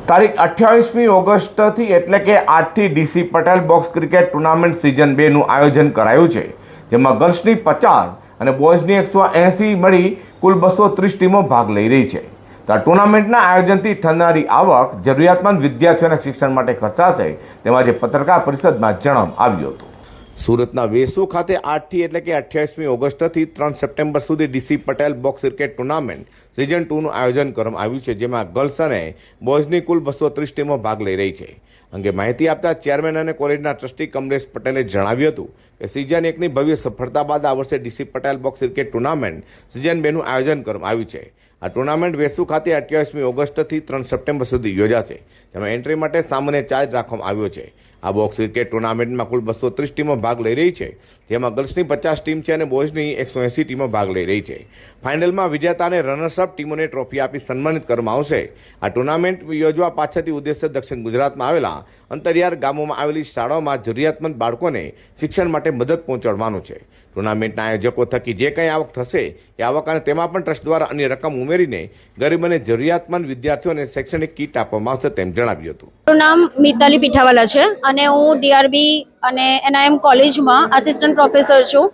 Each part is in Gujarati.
તારીખ 28મી ઓગસ્ટથી એટલે કે આજથી DC Patel box cricket tournament season 2નું આયોજન કરાયું છે, જેમાં ગર્લ્સની 50 અને બોયઝની 180 મળી કુલ 230 ટીમો ભાગ લઈ રહી છે. તો આ ટુર્નામેન્ટના આયોજનથી થનારી આવક જરૂરિયાતમંદ વિદ્યાર્થીઓના શિક્ષણ માટે ખર્ચાશે, તેમ આજે પત્રકાર પરિષદમાં જણાવવામાં આવ્યું હતું. સુરતના વેસુ ખાતે 8થી એટલે કે 28મી ઓગસ્ટથી 3 સપ્ટેમ્બર સુધી DC Patel box cricket tournament season 2નું આયોજન કરવામાં આવ્યું છે, જેમાં ગર્લ્સ અને બોયઝની કુલ 230 ટીમો ભાગ લઈ રહી છે. અંગે માહિતી આપતા ચેરમેન અને કોલેજના ટ્રસ્ટી કમલેશ પટેલે જણાવ્યું હતું કે સિઝન 1ની ભવ્ય સફળતા બાદ આ વર્ષે DC Patel box cricket tournament season 2નું આયોજન કરવામાં આવ્યું છે. આ ટુર્નામેન્ટ વેસુ ખાતે 28મી ઓગસ્ટથી 3 સપ્ટેમ્બર સુધી યોજાશે, જેમાં એન્ટ્રી માટે સામાન્ય ચાર્જ રાખવામાં આવ્યો છે. આ બોક્સ ક્રિકેટ ટુર્નામેન્ટમાં કુલ 230 ટીમો ભાગ લઈ રહી છે, જેમાં ગર્લ્સની 50 ટીમ છે અને બોયઝની 180 ટીમો ભાગ લઈ રહી છે. ફાઇનલમાં વિજેતા અને રનર્સઅપ ટીમોને ટ્રોફી આપી સન્માનિત કરવામાં આવશે. આ ટુર્નામેન્ટ યોજવા પાછળથી ઉદ્દેશ્ય દક્ષિણ ગુજરાતમાં આવેલા અંતરિયાળ ગામોમાં આવેલી શાળાઓમાં જરૂરિયાતમંદ બાળકોને શિક્ષણ માટે મદદ પહોંચાડવાનું છે. ટુર્નામેન્ટના આયોજકો થકી જે કંઈ આવક થશે એ આવક અને તેમાં પણ ટ્રસ્ટ દ્વારા અન્ય રકમ ઉમેરીને ગરીબ અને જરૂરિયાતમંદ વિદ્યાર્થીઓને શૈક્ષણિક કીટ આપવામાં આવશે, તેમ જણાવ્યું હતું. મારું નામ મિતાલી પીઠાવાલા છે અને હું ડીઆરબી અને એનઆઈએમ કોલેજમાં આસિસ્ટન્ટ પ્રોફેસર છું.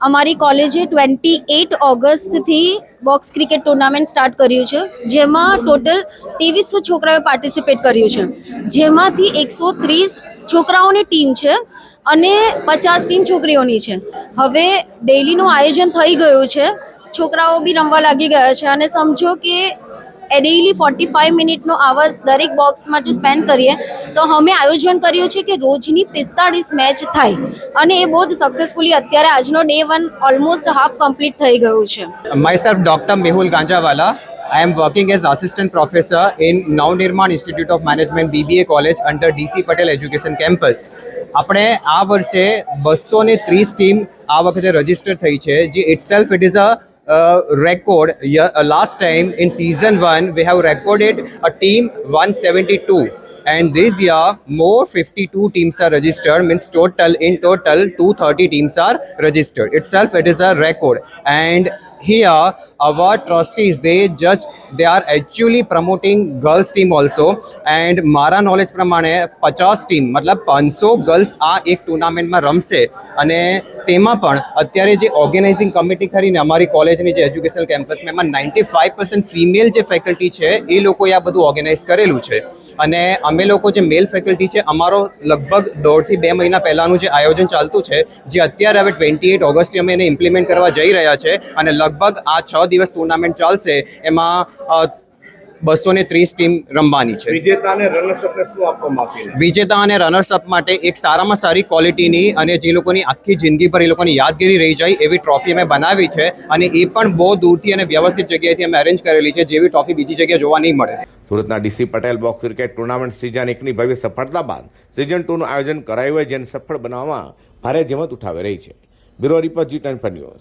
અમારી કોલેજે 28 ઓગસ્ટથી બોક્સ ક્રિકેટ ટુર્નામેન્ટ સ્ટાર્ટ કર્યું છે, જેમાં ટોટલ 2300 છોકરાઓએ પાર્ટિસિપેટ કર્યું છે, જેમાંથી 130 છોકરાઓની ટીમ છે અને 50 ટીમ છોકરીઓની છે. હવે ડેઈલીનું આયોજન થઈ ગયું છે, છોકરાઓ બી રમવા લાગી ગયા છે અને સમજો કે ડેઈલી 45 મિનિટનો આવાજ દરેક બોક્સમાં જો સ્પેન્ડ કરીએ તો અમે આયોજન કર્યું છે કે રોજની 45 મેચ થાય અને એ બહુ જ સક્સેસફુલી અત્યારે આજનો ડે 1 ઓલમોસ્ટ હાફ કમ્પ્લીટ થઈ ગયું છે. Myself Dr. Mehul Ganjawala. I am working as assistant professor in Navnirman Institute of Management BBA College under DC Patel Education Campus. આપણે આ વર્ષે 230 ટીમ આ વખતે રજીસ્ટર થઈ છે, જે itself it is a record. Last time in season 1 we have recorded a team 172, and this year more 52 teams are registered, means total 230 teams are registered. Itself it is a record. And here our trustees they are actually promoting girls team also, and મારા knowledge પ્રમાણે 50 ટીમ મતલબ 500 ગર્લ્સ આ એક ટુર્નામેન્ટમાં રમશે. અને તેમાં પણ અત્યારે જે ઓર્ગેનાઇઝિંગ કમિટી ખરીને અમારી કોલેજની જે એજ્યુકેશનલ કેમ્પસમાં એમાં 95% ફિમેલ જે ફેકલ્ટી છે એ લોકોએ આ બધું ઓર્ગેનાઇઝ કરેલું છે. અને અમે લોકો જે મેલ ફેકલ્ટી છે, અમારો લગભગ 1.5 થી 2 મહિના પહેલાંનું જે આયોજન ચાલતું છે, જે અત્યારે હવે 28 ઓગસ્ટે અમે એને ઇમ્પ્લિમેન્ટ કરવા જઈ રહ્યા છે. અને લગભગ આ 6 દિવસ ટુર્નામેન્ટ ચાલશે, એમાં 230 ટીમ રમવાની છે. વિજેતા અને રનર્સઅપને શું આપવામાં આવશે? વિજેતા અને રનર્સઅપ માટે એક સારામાં સારી ક્વોલિટીની અને જે લોકોની આખી જિંદગી પર એ લોકોની યાદગીરી રહી જાય એવી ટ્રોફી અમે બનાવી છે, અને એ પણ બહુ દૂરથી અને વ્યવસ્થિત જગ્યાએથી અમે અરેન્જ કરેલી છે, જેવી ટ્રોફી બીજી જગ્યાએ જોવા નહીં મળે. સુરતના DC Patel box cricket tournament season 1ની ભવ્ય સફળતા બાદ સિઝન 2નું આયોજન કરાયું હોય, જેને સફળ બનાવવામાં ભારે જહેમત ઉઠાવી રહી છે. Bureau report G10 news.